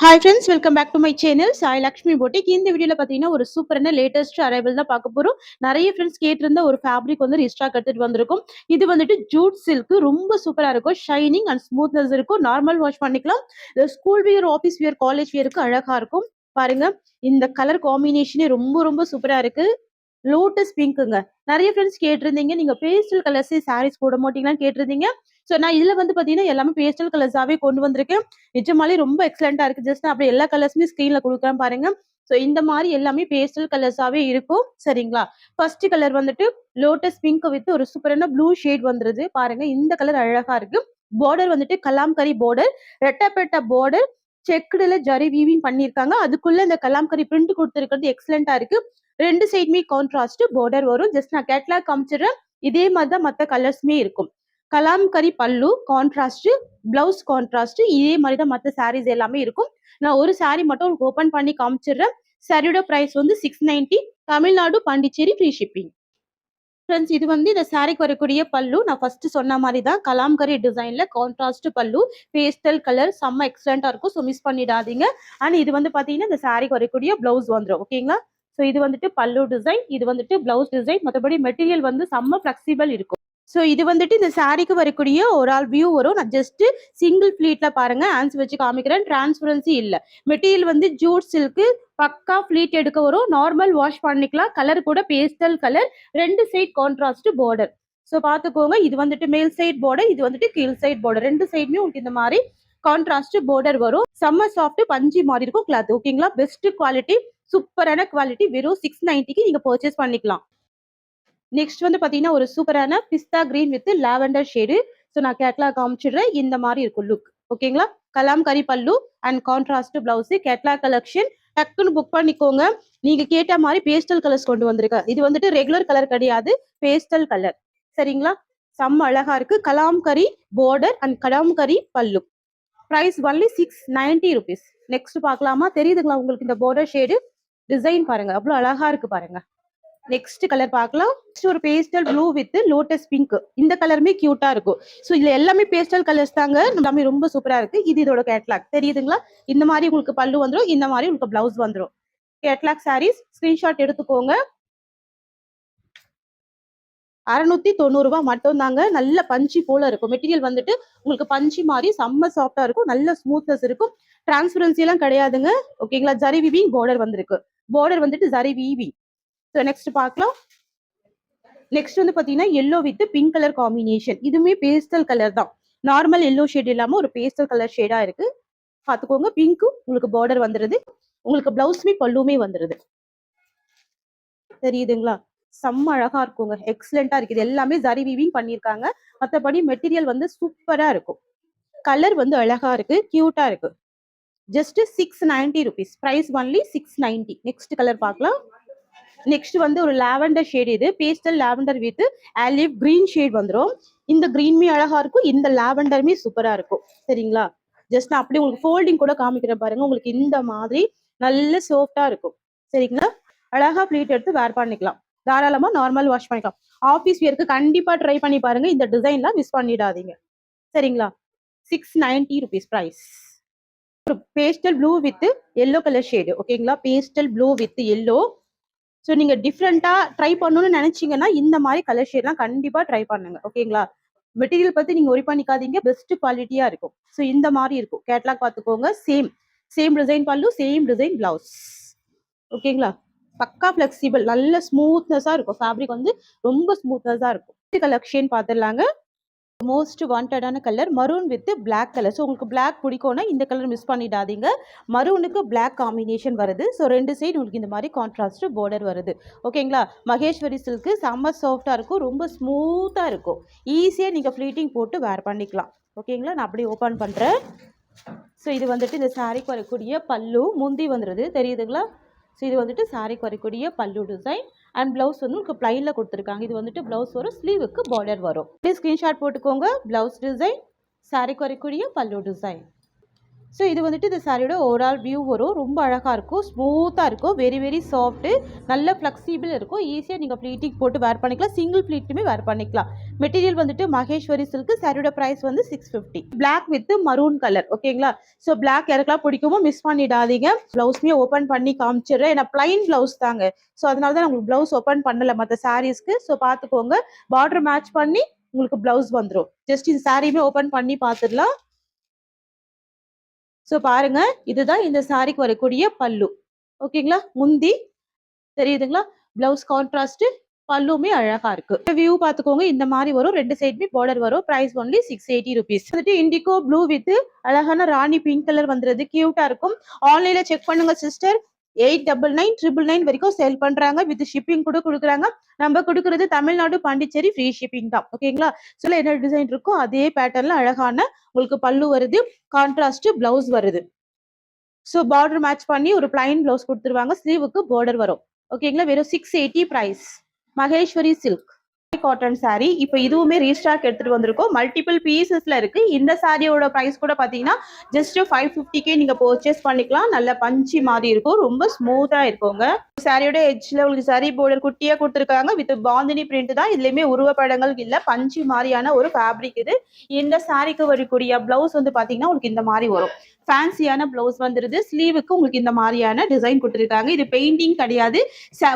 Hi friends, welcome back to my channel Sai Lakshmi Boutique. இந்த வீடியோல பாத்தீங்கன்னா ஒரு சூப்பரான லேட்டஸ்ட் அரைவல் தான் பார்க்க போறோம். நிறைய ஃப்ரெண்ட்ஸ் கேட்டிருந்த ஒரு ஃபேப்ரிக் வந்து ரீஸ்டாக் எடுத்துட்டு வந்திருக்கும். இது வந்துட்டு ஜூட் சில்க், ரொம்ப சூப்பரா இருக்கும். ஷைனிங் அண்ட் ஸ்மூத்னஸ் இருக்கும். நார்மல் வாஷ் பண்ணிக்கலாம். School wear, office wear, college வியருக்கு அழகா இருக்கும். பாருங்க, இந்த கலர் காம்பினேஷனே ரொம்ப ரொம்ப சூப்பரா இருக்கு. லோட்டஸ் பிங்க்குங்க. நிறைய ஃப்ரெண்ட்ஸ் கேட்டிருந்தீங்க, நீங்க பேஸ்டல் கலர்ஸ் சாரீஸ் போட மாட்டீங்களான்னு கேட்டிருந்தீங்க. ஸோ நான் இதுல வந்து பாத்தீங்கன்னா எல்லாமே பேஸ்டல் கலர்ஸாவே கொண்டு வந்திருக்கேன். நிஜமாலே ரொம்ப எக்ஸலண்டா இருக்கு. ஜஸ்ட் நான் அப்படியே எல்லா கலர்ஸுமே ஸ்கிரீன்ல கொடுக்குறேன் பாருங்க. ஸோ இந்த மாதிரி எல்லாமே பேஸ்டல் கலர்ஸாவே இருக்கும். சரிங்களா? ஃபர்ஸ்ட் கலர் வந்துட்டு லோட்டஸ் பிங்க் வித் ஒரு சூப்பரான ப்ளூ ஷேட் வந்துருது. பாருங்க, இந்த கலர் அழகா இருக்கு. பார்டர் வந்துட்டு கலாம்கரி பார்டர், ரெட்டப்பட்ட பார்டர், செக்குடுல ஜரி வீவிங் பண்ணிருக்காங்க. அதுக்குள்ள இந்த கலாம்கரி பிரிண்ட் கொடுத்துருக்கிறது எக்ஸலண்டா இருக்கு. ரெண்டு சைடுமே கான்ட்ராஸ்ட் பார்டர் வரும். ஜஸ்ட் நான் கேட்லாக் காமிச்சிடுறேன். இதே மாதிரி தான் மற்ற கலர்ஸுமே இருக்கும். கலாம்கரி பல்லு கான்ட்ராஸ்ட், பிளவுஸ் கான்ட்ராஸ்ட், இதே மாதிரி தான் மற்ற சாரீஸ் எல்லாமே இருக்கும். நான் ஒரு சாரீ மட்டும் ஓபன் பண்ணி காமிச்சிடுறேன். சாரியோட பிரைஸ் வந்து 690. Tamil Nadu, Pondicherry free shipping. Friends, இது வந்து இந்த சாரிக்கு வரக்கூடிய பல்லு. நான் ஃபர்ஸ்ட் சொன்ன மாதிரி தான் கலாம்கரி டிசைன்ல கான்ட்ராஸ்ட் பல்லு, பேஸ்டல் கலர், செம்ம எக்ஸலண்டா இருக்கும். ஸோ மிஸ் பண்ணிடாதீங்க. அண்ட் இது வந்து பாத்தீங்கன்னா இந்த சாரிக்கு வரக்கூடிய பிளவுஸ் வந்துடும். ஓகேங்களா? ஸோ இது வந்துட்டு பல்லு டிசைன், இது வந்துட்டு பிளவுஸ் டிசைன். மற்றபடி மெட்டீரியல் வந்து செம்ம ஃபிளெக்சிபிள் இருக்கும். ஸோ இது வந்துட்டு இந்த சாரிக்கு வரக்கூடிய ஒரு ஆள் வியூ வரும். நான் ஜஸ்ட் சிங்கிள் ஃபிளீட்ல பாருங்க ஆன்ஸ் வச்சு காமிக்கிறேன். டிரான்ஸ்பரன்சி இல்ல. மெட்டீரியல் வந்து ஜூட் சில்க், பக்கா ஃபிளீட் எடுக்க வரும். நார்மல் வாஷ் பண்ணிக்கலாம். கலர் கூட பேஸ்டல் கலர், ரெண்டு சைட் கான்ட்ராஸ்ட் பார்டர். ஸோ பாத்துக்கோங்க, இது வந்துட்டு மேல் சைட் பார்டர், இது வந்துட்டு கீழ் சைட் பார்டர். ரெண்டு சைடுமே உங்களுக்கு இந்த மாதிரி கான்ட்ராஸ்ட் பார்டர் வரும். செம்ம சாஃப்ட் பஞ்சி மாதிரி இருக்கும் கிளாத். ஓகேங்களா? பெஸ்ட் குவாலிட்டி, சூப்பரான குவாலிட்டி. வெறும் 690க்கு நீங்க பர்ச்சேஸ் பண்ணிக்கலாம். நெக்ஸ்ட் வந்து பாத்தீங்கன்னா ஒரு சூப்பரான pista green with lavender shade. So நான் கேட்லாக் காமிச்சிடுறேன். இந்த மாதிரி இருக்கும் லுக். ஓகேங்களா? Kalamkari pallu and contrast blouse. Catalogue collection டக்குன்னு புக் பண்ணிக்கோங்க. நீங்க கேட்ட மாதிரி பேஸ்டல் கலர்ஸ் கொண்டு வந்திருக்கேன். இது வந்துட்டு ரெகுலர் கலர் கிடையாது, பேஸ்டல் கலர். சரிங்களா? செம்ம அழகா இருக்கு. கலாம்கரி பார்டர் அண்ட் கலாம்கரி பல்லு. Price only 690 rupees. நெக்ஸ்ட் பார்க்கலாமா? தெரியுதுங்களா உங்களுக்கு இந்த பார்டர் ஷேடு? டிசைன் பாருங்க, அவ்வளவு அழகா இருக்கு பாருங்க. நெக்ஸ்ட் கலர் பார்க்கலாம். ஒரு pastel blue with lotus pink. இந்த கலருமே கியூட்டா இருக்கும். ஸோ இதுல எல்லாமே பேஸ்டல் கலர்ஸ் தாங்க. எல்லாமே ரொம்ப சூப்பரா இருக்கு. இது இதோட கேட்லாக். தெரியுதுங்களா? இந்த மாதிரி உங்களுக்கு பல்லு வந்துடும், இந்த மாதிரி உங்களுக்கு பிளவுஸ் வந்துடும். கேட்லாக் சாரீஸ் ஸ்கிரீன்ஷாட் எடுத்துக்கோங்க. 690 ரூபாய் மட்டும் தாங்க. நல்ல பஞ்சி போல இருக்கும். மெட்டீரியல் வந்துட்டு உங்களுக்கு பஞ்சி மாதிரி செம்ம சாஃப்டா இருக்கும். நல்ல ஸ்மூத்னஸ் இருக்கும். டிரான்ஸ்பரன்சி எல்லாம் கிடையாதுங்க. ஓகேங்களா? ஜரி வீவிங் பார்டர் வந்திருக்கு. பார்டர் வந்துட்டு ஜரி வீவிங். ஸோ நெக்ஸ்ட் பார்க்கலாம். நெக்ஸ்ட் வந்து பாத்தீங்கன்னா yellow with pink colour combination. இதுவுமே பேஸ்டல் கலர் தான். நார்மல் எல்லோ ஷேட் இல்லாம ஒரு பேஸ்டல் கலர் ஷேடா இருக்கு. பாத்துக்கோங்க. பிங்க்கு உங்களுக்கு பார்டர் வந்துருது. உங்களுக்கு பிளவுஸ்மே பல்லுமே வந்துருது. தெரியுதுங்களா? செம்ம அழகா இருக்குங்க. எக்ஸலண்டா இருக்கு. இது எல்லாமே ஜரி வீவிங் பண்ணிருக்காங்க. மற்றபடி மெட்டீரியல் வந்து சூப்பரா இருக்கும். கலர் வந்து அழகா இருக்கு, கியூட்டா இருக்கு. Just 690 rupees. Price only 690. Next colour பார்க்கலாம். நெக்ஸ்ட் வந்து ஒரு லாவெண்டர் ஷேட். இது pastel lavender with olive green shade வந்துடும். இந்த கிரீன்மே அழகா இருக்கும், இந்த லாவெண்டருமே சூப்பரா இருக்கும். சரிங்களா? ஜஸ்ட் நான் அப்படியே உங்களுக்கு ஃபோல்டிங் கூட காமிக்கிறேன் பாருங்க. உங்களுக்கு இந்த மாதிரி நல்ல சாஃப்டா இருக்கும். சரிங்களா? அழகா ப்ளீட் எடுத்து வேர் பண்ணிக்கலாம். தாராளமா நார்மல் வாஷ் பண்ணிக்கலாம். ஆஃபீஸ் வியருக்கு கண்டிப்பா ட்ரை பண்ணி பாருங்க. இந்த டிசைன்லாம் மிஸ் பண்ணிடாதீங்க. சரிங்களா? 690 rupees price. Pastel blue with yellow colour shade. ஓகேங்களா? Pastel blue with yellow. So நீங்க டிஃப்ரெண்டா ட்ரை பண்ணணும்னு நினைச்சீங்கன்னா இந்த மாதிரி கலர் ஷேட்லாம் கண்டிப்பா ட்ரை பண்ணுங்க. ஓகேங்களா? மெட்டீரியல் பத்தி நீங்க ஒரி பண்ணிக்காதீங்க. பெஸ்ட் குவாலிட்டியா இருக்கும். ஸோ இந்த மாதிரி இருக்கும். கேட்லாக் பார்த்துக்கோங்க. சேம் டிசைன் பல்லு, சேம் டிசைன் பிளவுஸ். ஓகேங்களா? பக்கா ஃபிளெக்சிபிள், நல்ல ஸ்மூத்னஸா இருக்கும். ஃபேப்ரிக் வந்து ரொம்ப ஸ்மூத்னஸா இருக்கும். கலெக்ஷன் பார்த்துடலாங்க. மோஸ்ட் வாண்டடான colour maroon with black colour. So உங்களுக்கு பிளாக் பிடிக்கும்னா இந்த கலர் மிஸ் பண்ணிடாதீங்க. மரூனுக்கு பிளாக் காம்பினேஷன் வருது. ஸோ ரெண்டு சைடு உங்களுக்கு இந்த மாதிரி கான்ட்ராஸ்ட் பார்டர் வருது. ஓகேங்களா? மகேஸ்வரி சில்க்கு செம்ம சாஃப்டா இருக்கும், ரொம்ப ஸ்மூத்தா இருக்கும். ஈஸியாக நீங்கள் ஃப்ளீட்டிங் போட்டு வேர் பண்ணிக்கலாம். ஓகேங்களா? நான் அப்படியே ஓப்பன் பண்ணுறேன். ஸோ இது வந்துட்டு இந்த சாரிக்கு வரக்கூடிய பல்லு, முந்தி வந்துடுது. தெரியுதுங்களா? ஸோ இது வந்துட்டு சாரிக்கு வரக்கூடிய பல்லு டிசைன் அண்ட் பிளவுஸ் வந்து உங்களுக்கு பிளைன்ல கொடுத்துருக்காங்க. இது வந்துட்டு பிளவுஸ் வரும், ஸ்லீவுக்கு பார்டர் வரும். ஸ்கிரீன்ஷாட் போட்டுக்கோங்க. பிளவுஸ் டிசைன், சாரிக்கு வரக்கூடிய பல்லு டிசைன். ஸோ இது வந்துட்டு இந்த சாரியோட ஓவரால் வியூ வரும். ரொம்ப அழகாக இருக்கும், ஸ்மூத்தாக இருக்கும், வெரி வெரி சாஃப்ட்டு, நல்ல ஃப்ளெக்சிபிள் இருக்கும். ஈஸியாக நீங்கள் ப்ளீட்டிங் போட்டு வேர் பண்ணிக்கலாம், சிங்கிள் ப்ளீட்டுமே வேர் பண்ணிக்கலாம். மெட்டீரியல் வந்துட்டு மகேஸ்வரி சில்க். சாரியோட ப்ரைஸ் வந்து 650. Black with maroon colour. ஓகேங்களா? ஸோ பிளாக் யாருக்கெல்லாம் பிடிக்குமோ மிஸ் பண்ணிடாதீங்க. ப்ளவுஸ்மே ஓப்பன் பண்ணி காமிச்சிடுறேன். ஏன்னா பிளைன் ப்ளவுஸ் தாங்க. ஸோ அதனால தான் உங்களுக்கு ப்ளவுஸ் ஓப்பன் பண்ணல மற்ற சாரீஸ்க்கு. ஸோ பார்த்துக்கோங்க, பார்டர் மேட்ச் பண்ணி உங்களுக்கு ப்ளவுஸ் வந்துடும். ஜஸ்ட் இந்த சாரியுமே ஓப்பன் பண்ணி பார்த்துடலாம். ஸோ பாருங்க, இதுதான் இந்த சாரிக்கு வரக்கூடிய பல்லு. ஓகேங்களா? முந்தி தெரியுதுங்களா? பிளவுஸ் கான்ட்ராஸ்ட், பல்லுமே அழகா இருக்கு. வியூ பாத்துக்கோங்க, இந்த மாதிரி வரும். ரெண்டு சைடுமே பார்டர் வரும். Price only 680 rupees. வந்துட்டு இண்டிகோ ப்ளூ வித் அழகான ராணி பிங்க் கலர் வந்துருது. கியூட்டா இருக்கும். ஆன்லைன்ல செக் பண்ணுங்க சிஸ்டர். 899 வரைக்கும் சேல் பண்றாங்க. வித் ஷிப்பிங் கூட கொடுக்குறாங்க. நம்ம கொடுக்கறது தமிழ்நாடு பாண்டிச்சேரி ஃப்ரீ ஷிப்பிங் தான். ஓகேங்களா? சொல்ல என்ன டிசைன் இருக்கோ அதே பேட்டர்ன்ல அழகான உங்களுக்கு பல்லு வருது, கான்ட்ராஸ்ட் பிளவுஸ் வருது. ஸோ பார்டர் மேட்ச் பண்ணி ஒரு பிளைன் பிளவுஸ் கொடுத்துருவாங்க. ஸ்லீவுக்கு பார்டர் வரும். ஓகேங்களா? வெறும் 680 price. Maheshwari silk cotton sari. இப்போ இதுவுமே ரீஸ்டாக் எடுத்துட்டு வந்திருக்கோம். மல்டிபிள் பீசஸ்ல இருக்கு. இந்த சாரியோட பிரைஸ் கூட பாத்தீங்கன்னா ஜஸ்ட் 550 நீங்க பர்ச்சேஸ் பண்ணிக்கலாம். நல்ல பஞ்சி மாதிரி இருக்கும், ரொம்ப ஸ்மூத்தா இருக்குங்க. சாரியோட எட்ஜ்ல உங்களுக்கு சாரி பார்டர் குட்டியா கொடுத்துருக்காங்க. வித் பாந்தினி பிரிண்ட் தான். இதுலயுமே உருவப்படங்கள் இல்ல, பஞ்சி மாதிரியான ஒரு ஃபேப்ரிக் இது. இந்த சாரிக்கு வரக்கூடிய பிளவுஸ் வந்து பாத்தீங்கன்னா உங்களுக்கு இந்த மாதிரி வரும். ஃபேன்சியான பிளவுஸ் வந்துருது. ஸ்லீவுக்கு உங்களுக்கு இந்த மாதிரியான டிசைன் கொடுத்துருக்காங்க. இது பெயிண்டிங் கிடையாது,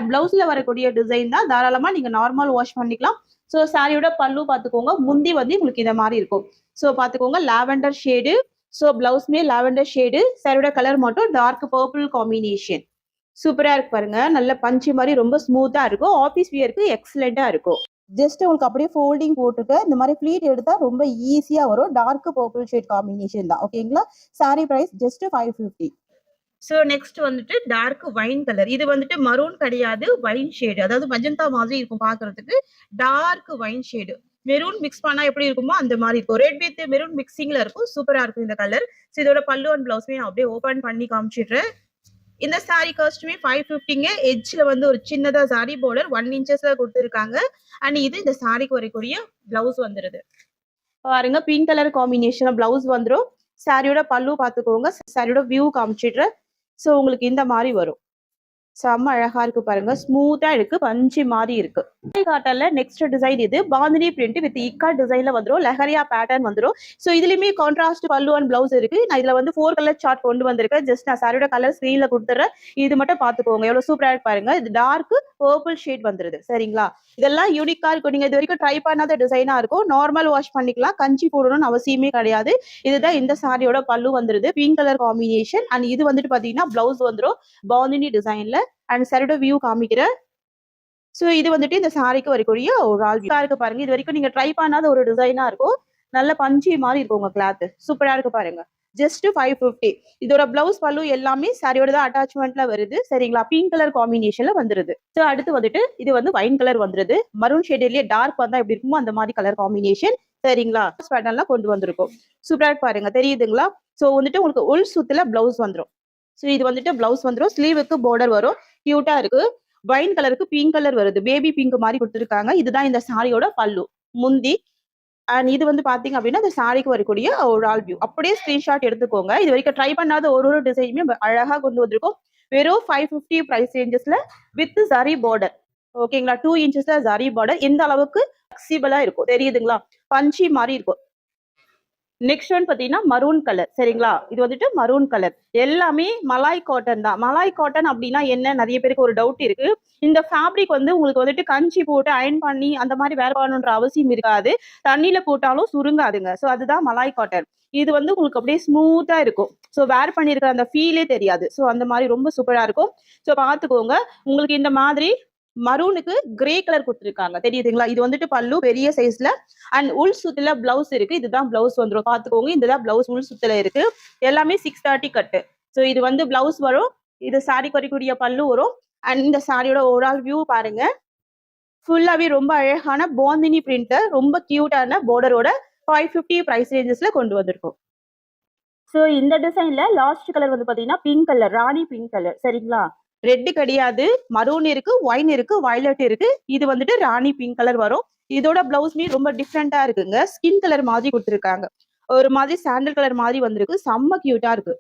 பிளவுஸ்ல வரக்கூடிய டிசைன் தான். தாராளமா நீங்க நார்மல் வாஷ் பண்ணிக்கலாம். ஸோ சாரியோட பல்லு பார்த்துக்கோங்க. முந்தி வந்து உங்களுக்கு இந்த மாதிரி இருக்கும். ஸோ பார்த்துக்கோங்க, லாவெண்டர் ஷேடு. ஸோ பிளவுஸ்மே லாவெண்டர் ஷேடு. சாரியோட கலர் மட்டும் டார்க் பர்பிள் காம்பினேஷன். சூப்பரா இருக்கு பாருங்க. நல்ல பஞ்சு மாதிரி ரொம்ப ஸ்மூத்தா இருக்கும். ஆபீஸ் வியருக்கு எக்ஸலண்டா இருக்கும். ஜஸ்ட் உங்களுக்கு அப்படியே ஃபோல்டிங் போட்டுக்க இந்த மாதிரி ஃபிளீட் எடுத்தா ரொம்ப ஈஸியா வரும். டார்க் பர்பிள் ஷேட் காம்பினேஷன் தான். ஓகேங்களா? Sari price just 550. So next வந்துட்டு டார்க் வைன் கலர். இது வந்துட்டு மரூன் கிடையாது, வைன் ஷேடு. அதாவது மஜந்தா மாதிரி இருக்கும் பாக்குறதுக்கு. Dark wine shade. Maroon mix பண்ணா எப்படி இருக்குமோ அந்த மாதிரி இருக்கும். ரெட் வித் மெரூன் மிக்சிங்ல இருக்கும். சூப்பரா இருக்கும் இந்த கலர். ஸோ இதோட பல்லு அண்ட் பிளவுஸ்மே நான் அப்படியே ஓபன் பண்ணி காமிச்சிடுறேன். இந்த சாரி காஸ்ட்டுமே 550ங்க. எட்ஜ்ல வந்து ஒரு சின்னதா சாரி பார்டர் 1 inchesல கொடுத்துருக்காங்க. அண்ட் இது இந்த சாரிக்கு வரக்கூடிய பிளவுஸ் வந்துருது. பாருங்க, பிங்க் கலர் காம்பினேஷன் பிளவுஸ் வந்துடும். சாரியோட பல்லு பார்த்துக்கோங்க. சாரியோட வியூ காமிச்சிடுறேன். ஸோ உங்களுக்கு இந்த மாதிரி வரும். செம்ம அழகா இருக்கு பாருங்க. ஸ்மூத்தா இருக்கு, பஞ்சு மாதிரி இருக்கு. காட்டன்ல நெக்ஸ்ட் டிசைன் இது பாந்தினி பிரிண்ட் வித் இக்கா டிசைன்ல வந்துரும். லெஹரியா பேட்டர்ன் வந்துரும். சோ இதுலயுமே கான்ட்ராஸ்ட் பல்லு அண்ட் பிளவுஸ் இருக்கு. நான் இதுல வந்து 4 கலர் சார்ட் கொண்டு வந்திருக்கேன். ஜஸ்ட் நான் சாரியோட கலர் ஸ்கிரீன்ல கொடுத்துறேன். இது மட்டும் பாத்துக்கோங்க, எவ்வளவு சூப்பரா இருக்கு பாருங்க. இது டார்க் பர்பிள் ஷேட் வந்துருது. சரிங்களா? இதெல்லாம் யூனிக்கா இருக்கும். நீங்க இது வரைக்கும் ட்ரை பண்ணாத டிசைனா இருக்கும். நார்மல் வாஷ் பண்ணிக்கலாம், கஞ்சி போடணும்னு அவசியமே கிடையாது. இதுதான் இந்த சாரியோட பல்லு வந்துருது. Pink colour combination. அண்ட் இது வந்துட்டு பாத்தீங்கன்னா பிளவுஸ் வந்துரும் பாந்தினி டிசைன்ல. அண்ட் சாரியோட வியூ காமிக்கிறேன். சோ இது வந்துட்டு இந்த சாரிக்கு வரக்கூடிய ஒரு ஆல் வியூ இருக்கு பாருங்க. இது வரைக்கும் நீங்க ட்ரை பண்ணாத ஒரு டிசைனா இருக்கும். நல்ல பஞ்சி மாதிரி இருக்கும் உங்க கிளாத். சூப்பரா இருக்கு பாருங்க. ஜஸ்ட் 550. இதோட பிளவுஸ் பல்லு எல்லாமே சாரியோட தான் அட்டாச்மெண்ட்ல வருது. சரிங்களா? பிங்க் கலர் காம்பினேஷன்ல வந்துருது. சோ அடுத்து வந்துட்டு இது வந்து வைன் கலர் வந்துருது. மரூன் ஷேட்லயே டார்க் வந்தா எப்படி இருக்குமோ அந்த மாதிரி கலர் காம்பினேஷன். சரிங்களா? பேட்டர்ன்ல கொண்டு வந்திருக்கும். சூப்பரா இருக்கு பாருங்க, தெரியுதுங்களா? சோ வந்துட்டு உங்களுக்கு உள் சுத்துல பிளவுஸ் வந்துரும். சோ இது வந்துட்டு பிளவுஸ் வந்துரும். ஸ்லீவுக்கு பார்டர் வரும். கியூட்டா இருக்கு. வைன் கலருக்கு பிங்க் கலர் வருது. பேபி பிங்க் மாதிரி கொடுத்துருக்காங்க. இதுதான் இந்த சாரியோட பல்லு, முந்தி. அண்ட் இது வந்து பாத்தீங்க அப்படின்னா இந்த சாரிக்கு வரக்கூடிய ஒரு ஆல் வியூ. அப்படியே ஸ்கிரீன்ஷாட் எடுத்துக்கோங்க. இது வரைக்கும் ட்ரை பண்ணாத ஒரு டிசைனுமே அழகா கொண்டு வந்திருக்கும். வெறும் 550 பிரைஸ் ரேஞ்சஸ்ல வித் சரி பார்டர். ஓகேங்களா? 2 inchesல சரி பார்டர். எந்த அளவுக்கு ஃபிளெக்சிபிளா இருக்கும் தெரியுதுங்களா? பஞ்சி மாதிரி இருக்கும். நெக்ஸ்ட் ஒன் பாத்தீங்கன்னா மரூன் கலர். சரிங்களா? இது வந்துட்டு மரூன் கலர். எல்லாமே மலாய் காட்டன் தான். மலாய் காட்டன் அப்படின்னா என்ன, நிறைய பேருக்கு ஒரு டவுட் இருக்கு. இந்த ஃபேப்ரிக் வந்து உங்களுக்கு வந்துட்டு கஞ்சி போட்டு அயன் பண்ணி அந்த மாதிரி வேற பண்ணணுன்ற அவசியம் இருக்காது. தண்ணியில போட்டாலும் சுருங்காதுங்க. ஸோ அதுதான் மலாய் காட்டன். இது வந்து உங்களுக்கு அப்படியே ஸ்மூத்தா இருக்கும். ஸோ வேர் பண்ணிருக்கிற அந்த ஃபீலே தெரியாது. ஸோ அந்த மாதிரி ரொம்ப சூப்பரா இருக்கும். ஸோ பார்த்துக்கோங்க, உங்களுக்கு இந்த மாதிரி மரூனுக்கு கிரே கலர் கொடுத்துருக்காங்க. தெரியுதுங்களா? இது வந்துட்டு பல்லு பெரிய சைஸ்ல. அண்ட் உள் சுத்துல பிளவுஸ் இருக்கு. இதுதான் பிளவுஸ் வந்துடும். பாத்துக்கோங்க, இதுதான் பிளவுஸ் உள் சுத்துல இருக்கு. எல்லாமே 630 கட்டு. ஸோ இது வந்து பிளவுஸ் வரும். இது சாரி வரக்கூடிய பல்லு வரும். அண்ட் இந்த சாரியோட ஓவரால் வியூ பாருங்க. ஃபுல்லாவே ரொம்ப அழகான பாந்தினி பிரிண்ட், ரொம்ப கியூட்டான பார்டரோட 550 பிரைஸ் ரேஞ்சஸ்ல கொண்டு வந்திருக்கும். ஸோ இந்த டிசைன்ல லாஸ்ட் கலர் வந்து பாத்தீங்கன்னா பிங்க் கலர், ராணி பிங்க் கலர். சரிங்களா? ரெட் கிடையாது, மரூன் இருக்கு, ஒயின் இருக்கு, வயலட் இருக்கு. இது வந்துட்டு ராணி பிங்க் கலர் வரும். இதோட பிளவுஸ்மே ரொம்ப டிஃப்ரெண்டா இருக்குங்க. ஸ்கின் கலர் மாதிரி கொடுத்துருக்காங்க. ஒரு மாதிரி சாண்டல் கலர் மாதிரி வந்திருக்கு. செம்ம கியூட்டா இருக்கு.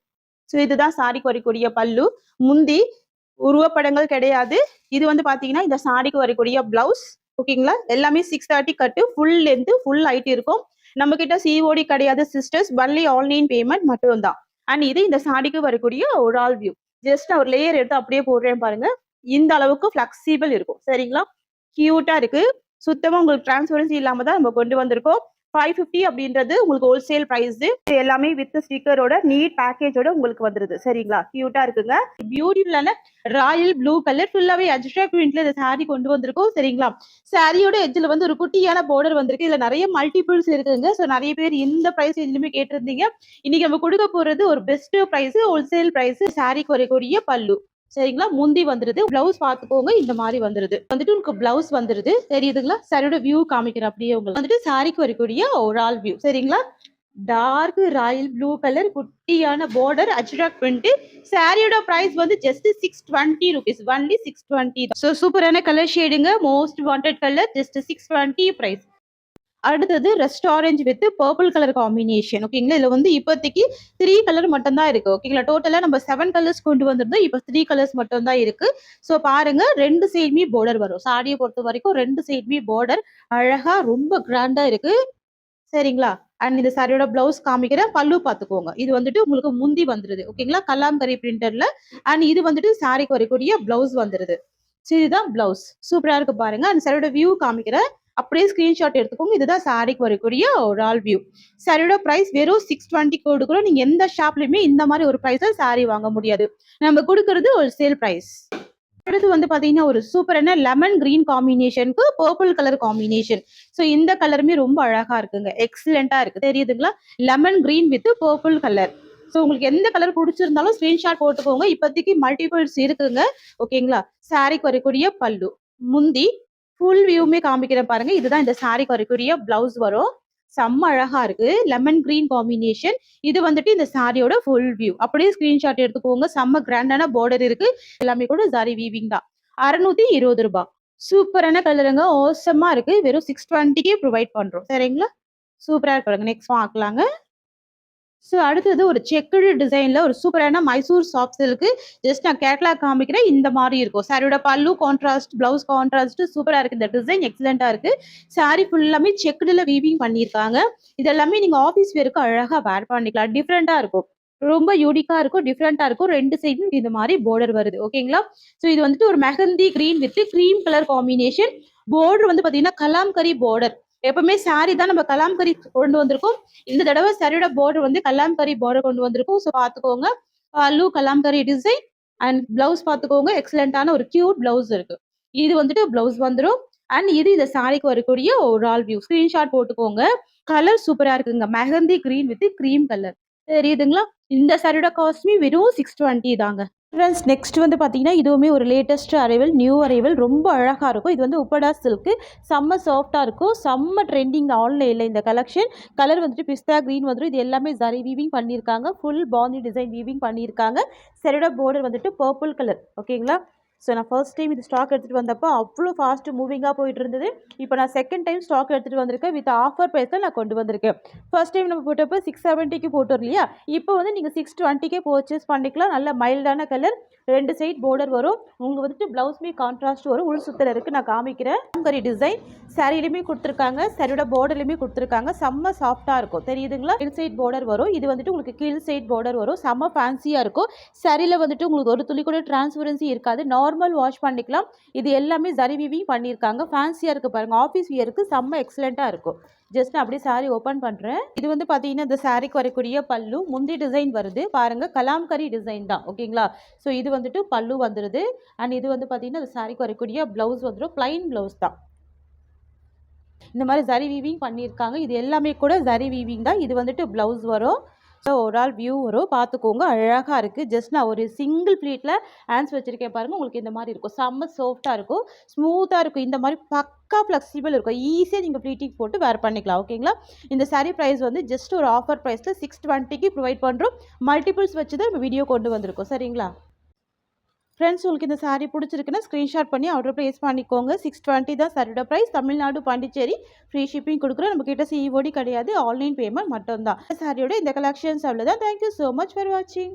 ஸோ இதுதான் சாரிக்கு வரக்கூடிய பல்லு. முந்தி உருவப்படங்கள் கிடையாது. இது வந்து பாத்தீங்கன்னா இந்த சாரிக்கு வரக்கூடிய பிளவுஸ். ஓகேங்களா? எல்லாமே 630 கட்டு, ஃபுல் லென்த், ஃபுல் ஹைட் இருக்கும். நம்ம கிட்ட சிஓடி கிடையாது சிஸ்டர்ஸ். ஒன்லி ஆன்லைன் பேமெண்ட் மட்டும் தான். அண்ட் இது இந்த சாரிக்கு வரக்கூடிய ஒரு ஆல் வியூ. ஜஸ்ட் ஒரு லேயர் எடுத்து அப்படியே போடுறேன் பாருங்க. இந்த அளவுக்கு ஃபிளெக்சிபிள் இருக்கும். சரிங்களா? கியூட்டா இருக்கு. சுத்தமா உங்களுக்கு டிரான்ஸ்பரன்சி இல்லாம தான் நம்ம கொண்டு வந்திருக்கோம். 550 அப்படின்றது உங்களுக்கு ஹோல்சேல் பிரைஸ். எல்லாமே வித் ஸ்டிக்கரோட நீட் பேக்கேஜோட உங்களுக்கு வந்துருது. சரிங்களா? கியூட்டா இருக்குங்க. பியூட்டிஃபுல்லான ராயல் ப்ளூ கலர் ஃபுல்லாவே அஜ்ரக் பிரிண்ட்ல இந்த சாரி கொண்டு வந்திருக்கோம். சரிங்களா? சாரியோட எட்ஜ்ல வந்து ஒரு குட்டியான பார்டர் வந்திருக்கு. இதுல நிறைய மல்டிபிள்ஸ் இருக்குங்க. ஸோ நிறைய பேர் இந்த பிரைஸ் எதுலுமே கேட்டிருந்தீங்க. இன்னைக்கு நம்ம கொடுக்க போறது ஒரு பெஸ்ட் பிரைஸ், ஹோல்சேல் பிரைஸ். சாரிக்கு வரக்கூடிய பல்லு. சரிங்களா? முந்தி வந்துருது. பிளவுஸ் பாத்துக்கோங்க. இந்த மாதிரி வந்துருது. வந்துட்டு உங்களுக்கு பிளவுஸ் வந்துருது. தெரியுதுங்களா? சாரியோட வியூ காமிக்கிறேன் அப்படியே உங்களுக்கு. வந்துட்டு சாரிக்கு வரக்கூடிய ஒரு ஆல் வியூ. சரிங்களா? டார்க் ராயல் ப்ளூ கலர் குட்டியான பார்டர் அஜ்ரக் பிரிண்ட். சாரியோட பிரைஸ் வந்து ஜஸ்ட் 620 rupees. ஒன்லி 620 தான். ஸோ சூப்பரான கலர் ஷேடுங்க. Most wanted colour. Just 620 price. அடுத்தது rust orange with purple colour combination. ஓகேங்களா? இதுல வந்து இப்போதைக்கு 3 கலர் மட்டும் தான் இருக்கு. ஓகேங்களா? டோட்டலா நம்ம 7 கலர்ஸ் கொண்டு வந்திருந்தோம். இப்போ 3 கலர்ஸ் மட்டும் தான் இருக்கு. ஸோ பாருங்க, 2 சைடுமே பார்டர் வரும். சாரியை பொறுத்த வரைக்கும் 2 சைடுமே பார்டர் அழகா ரொம்ப கிராண்டா இருக்கு. சரிங்களா? அண்ட் இந்த சாரியோட பிளவுஸ் காமிக்கிறேன். பல்லு பாத்துக்கோங்க. இது வந்துட்டு உங்களுக்கு முந்தி வந்துருது. ஓகேங்களா? கலாம்கரி பிரிண்டர்ல. அண்ட் இது வந்துட்டு சாரிக்கு வரக்கூடிய பிளவுஸ் வந்துருது. சரி, இதுதான் பிளவுஸ். சூப்பரா இருக்கு பாருங்க. அந்த சாரியோட வியூ காமிக்கிறேன். அப்படியே ஸ்கிரீன்ஷாட் எடுத்துக்கோங்க. இதுதான் சாரிக்கு வரக்கூடிய ஒரு ஆல் வியூ. சாரியோட பிரைஸ் வெறும் 620 கொடுக்குறோம். நீங்க எந்த ஷாப்லயுமே இந்த மாதிரி ஒரு பிரைஸ்ல சாரி வாங்க முடியாது. நம்ம கொடுக்கறது ஒரு சேல் பிரைஸ். அடுத்து வந்து பாத்தீங்கன்னா ஒரு சூப்பரான லெமன் கிரீன் காம்பினேஷனுக்கு பர்பிள் கலர் காம்பினேஷன். ஸோ இந்த கலருமே ரொம்ப அழகா இருக்குங்க. எக்ஸலண்டா இருக்கு. தெரியுதுங்களா? Lemon green with purple colour. So உங்களுக்கு எந்த கலர் பிடிச்சிருந்தாலும் ஸ்கிரீன்ஷாட் போட்டுக்கோங்க. இப்போதைக்கு மல்டிபிள்ஸ் இருக்குங்க. ஓகேங்களா? சாரிக்கு வரக்கூடிய பல்லு. முந்தி ஃபுல் வியூமே காமிக்கிறேன் பாருங்க. இதுதான் இந்த சாரிக்கு வரக்கூடிய பிளவுஸ் வரும். செம்ம அழகா இருக்கு. Lemon green combination. இது வந்துட்டு இந்த சாரியோட ஃபுல் வியூ. அப்படியே ஸ்கிரீன்ஷாட் எடுத்துக்கோங்க. செம்ம கிராண்டான பார்டர் இருக்கு. எல்லாமே கூட ஜரி வீவிங் தான். 620 ரூபாய். சூப்பரான கலருங்க. ஓசமா இருக்கு. வெறும் 620க்கே ப்ரொவைட் பண்றோம். சரிங்களா? சூப்பரா இருக்கு. நெக்ஸ்ட் பார்க்கலாங்க. ஸோ அடுத்தது ஒரு செக்குடு டிசைன்ல ஒரு சூப்பரான மைசூர் சாஃப்ட் சில்க்கு. ஜஸ்ட் நான் கேட்லாக் காமிக்கிறேன். இந்த மாதிரி இருக்கும். சாரியோட பல்லு கான்ட்ராஸ்ட், பிளவுஸ் கான்ட்ராஸ்ட் சூப்பரா இருக்கு. இந்த டிசைன் எக்ஸலண்டா இருக்கு. சாரி ஃபுல்லாமே செக்குடுல வீவிங் பண்ணியிருக்காங்க. இதெல்லாமே நீங்க ஆஃபீஸ் வேருக்கு அழகா வேர் பண்ணிக்கலாம். டிஃப்ரெண்டா இருக்கும். ரொம்ப யூனிக்கா இருக்கும். டிஃப்ரெண்டா இருக்கும். 2 சைடும் இந்த மாதிரி பார்டர் வருது. ஓகேங்களா? ஸோ இது வந்துட்டு ஒரு mehndi green with cream colour combination. Border வந்து பாத்தீங்கன்னா கலாம்கரி பார்டர். எப்பவுமே சாரி தான் நம்ம கலாம்கரி கொண்டு வந்திருக்கோம். இந்த தடவை சாரியோட பார்டர் வந்து கலாம்கரி பார்டர் கொண்டு வந்திருக்கோம். ஸோ பாத்துக்கோங்க. பல்லு கலாம்கரி டிசைன் அண்ட் பிளவுஸ் பாத்துக்கோங்க. எக்ஸலண்டான ஒரு கியூட் பிளவுஸ் இருக்கு. இது வந்துட்டு பிளவுஸ் வந்துடும். அண்ட் இது இந்த சாரிக்கு வரக்கூடிய ஒரு ஆல் வியூ. ஸ்கிரீன்ஷாட் போட்டுக்கோங்க. கலர் சூப்பரா இருக்குங்க. Mehndi green with cream colour. தெரியுதுங்களா? இந்த சாரியோட காஸ்ட்மே வெறும் 620 தாங்க. ஃப்ரெண்ட்ஸ், நெக்ஸ்ட் வந்து பார்த்தீங்கன்னா இதுவுமே ஒரு லேட்டஸ்ட் அரைவல், நியூ அரைவல். ரொம்ப அழகாக இருக்கும். இது வந்து உப்படா சில்க்கு. செம்ம சாஃப்டாக இருக்கும். செம்ம ட்ரெண்டிங் ஆன்லைனில் இந்த கலெக்ஷன். கலர் வந்துட்டு பிஸ்தா க்ரீன் வந்துடும். இது எல்லாமே ஜரி வீவிங் பண்ணியிருக்காங்க. ஃபுல் பாந்தி டிசைன் வீவிங் பண்ணியிருக்காங்க. சரியோட பார்டர் வந்துட்டு பர்பிள் கலர். ஓகேங்களா? ஸோ நான் ஃபர்ஸ்ட் டைம் இது ஸ்டாக் எடுத்துகிட்டு வந்தப்போ அவ்வளோ ஃபாஸ்ட் மூவிங்காக போயிட்டு இருந்தது. இப்போ நான் செகண்ட் டைம் ஸ்டாக் எடுத்துகிட்டு வந்திருக்கேன். வித் ஆஃபர் ப்ரைஸில் நான் கொண்டு வந்திருக்கேன். ஃபர்ஸ்ட் டைம் நம்ம போட்டப்போ 670க்கு போட்டோம் இல்லையா? இப்போ வந்து நீங்கள் 620க்கே பர்ச்சேஸ் பண்ணிக்கலாம். நல்ல மைல்டான கலர். 2 சைட் பார்டர் வரும். உங்களுக்கு வந்துட்டு பிளவுஸ்மே கான்ட்ராஸ்ட் வரும். உள் சுத்தல் இருக்குது. நான் காமிக்கிறேன். கரி டிசைன் சாரிலையுமே கொடுத்துருக்காங்க. சாரியோட பார்டர்லையுமே கொடுத்துருக்காங்க. செம்ம சாஃப்டாக இருக்கும். தெரியுதுங்களா? கீழ் சைட் பார்டர் வரும். இது வந்துட்டு உங்களுக்கு கீழ் சைட் பார்டர் வரும். செம்ம ஃபேன்சியாக இருக்கும். சாரியில் வந்துட்டு உங்களுக்கு ஒரு துளி கூட டிரான்ஸ்பரன்சி இருக்காது. நார்மல் வாஷ் பண்ணிக்கலாம். இது எல்லாமே ஜரி வீவிங் பண்ணியிருக்காங்க. ஃபேன்சியாக இருக்குது பாருங்கள். ஆஃபீஸ் வியருக்கு செம்ம எக்ஸலண்ட்டாக இருக்கும். ஜஸ்ட் அப்படியே சாரி ஓப்பன் பண்ணுறேன். இது வந்து பார்த்தீங்கன்னா இந்த சாரிக்கு வரக்கூடிய பல்லு. முந்தி டிசைன் வருது பாருங்கள். கலாம்கரி டிசைன் தான். ஓகேங்களா? ஸோ இது வந்துட்டு பல்லு வந்துடுது. அண்ட் இது வந்து பார்த்தீங்கன்னா இந்த சாரிக்கு வரக்கூடிய ப்ளவுஸ் வந்துடும். பிளைன் ப்ளவுஸ் தான். இந்த மாதிரி ஜரி வீவிங் பண்ணியிருக்காங்க. இது எல்லாமே கூட ஜரி வீவிங் தான். இது வந்துட்டு ப்ளவுஸ் வரும். ஸோ ஒரு ஆல் வியூ வரும். பார்த்துக்கோங்க. அழகாக இருக்குது. ஜஸ்ட் நான் ஒரு சிங்கிள் ப்ளீட்டில் ஹேண்ட்ஸ் வச்சுருக்கேன் பாருங்கள். உங்களுக்கு இந்த மாதிரி இருக்கும். செம்ம சாஃப்டாக இருக்கும். ஸ்மூத்தாக இருக்கும். இந்த மாதிரி பக்கா ஃப்ளெக்சிபிள் இருக்கும். ஈஸியாக நீங்கள் ப்ளீட்டிங் போட்டு வேர் பண்ணிக்கலாம். ஓகேங்களா? இந்த சாரீ ப்ரைஸ் வந்து ஜஸ்ட் ஒரு ஆஃபர் ப்ரைஸில் 620க்கு ப்ரொவைட் பண்ணுறோம். மல்டிபிள்ஸ் வச்சு தான் நம்ம வீடியோ கொண்டு வந்திருக்கோம். சரிங்களா? ஃப்ரெண்ட்ஸ் உங்களுக்கு இந்த சாரீ பிடிச்சிருக்குன்னா ஸ்க்ரீன்ஷாட் பண்ணி ஆர்டர் ப்ளேஸ் பண்ணிக்கோங்க. 620 தான் சாரியோட price. Tamil Nadu, Pondicherry free shipping கொடுக்குறோம். நம்மக்கிட்ட சிஓடி கிடையாது. ஆன்லைன் பேமெண்ட் மட்டும் தான். சாரியோட இந்த கலெக்ஷன்ஸ் அவ்வளோதான். தேங்க்யூ ஸோ மச் ஃபார் வாட்சிங்.